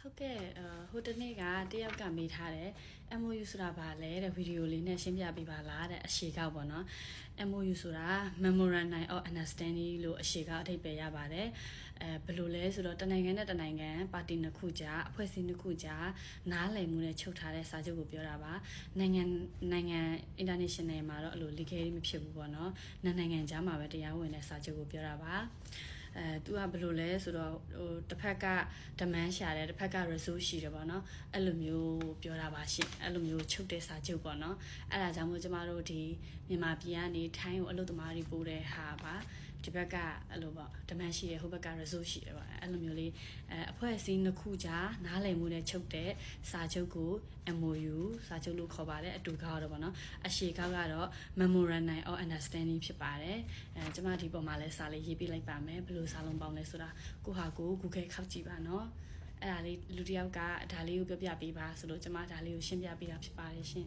ဟုတ်ကဲ့ဟိုတနေ့ကတယောက်ကမေးထားတယ် MOU ဆိုတာဘာလဲတဲ့ဗီဒီယိုလေးနဲ့ရှင်းပြပေးပါလားတဲ့အရှေ့ကောက်ပေါ့နော် MOU ဆိုတာ Memorandum of Understanding လို့အရှေ့ကောက်အဓိပ္ပာယ်ရပါတယ်ဘယ်လိုလဲဆိုတော့တနိုင်ငံနဲ့တနိုင်ငံပါတီနှစ်ခုကြားအဖွဲ့အစည်းနှစ်ခုကြားနားလည်မှုနဲ့ချုပ်ထားတဲ့စာချုပ်ကိုပြောတာပါနိုင်ငံ international မှာတော့အဲ့လို legal မဖြစ်ဘူးပေါ့နော်နိုင်ငံကြားမှာပဲတရားဝင်တဲ့စာချုပ်ကိုပြောတာပါသူကဘယ်လိုလဲဆိုတော့ဟိုတစ်ဖက်က demand ရှာတယ်တစ်ဖက်က resource ရှိတယ်ပေါ့နော်အဲ့လိုမျိုးပြောတာပါရှင်အဲ့လိုမျိုးချုပ်တဲ့စာချုပ်ပေါ့နော်အဲ့ဒါကြောင့်မို့ကျမတို့ဒီမြန်မာပြည်ကနေထိုင်းကိုအလုပ်သမားတွေပို့တဲ့ဟာပါဒီဘက်ကအဲ့လိုပေါ့ demand ရှိတယ်ဟိုဘက်က resource ရှိတယ်ပေါ့အဲ့လိုမျိုးလေးအဖွဲ့အစည်းနှစ်ခုကြားနားလည်မှုနဲ့ချုပ်တဲ့စာချုပ်ကို MOU စာချုပ်လို့ခေါ်ပါတယ်အတူကောက်တော့ပေါ့နော်အရှေ့ကောက်ကတော့ Memorandum of Understanding ဖြစ်ပါတယ်ကျမဒီပုံမှာလဲစာလေးရေးပြလိုက်ပါမယ်ဘယ်လိုစာလုံးပေါင်းလဲဆိုတာကိုဟာကို Google ခောက်ကြည့်ပါနော်အဲ့ဒါလေးလူတစ်ယောက်ကဒါလေးကိုပြောပြပေးပါဆိုလို့ကျမဒါလေးကိုရှင်းပြပေးတာဖြစ်ပါတယ်ရှင်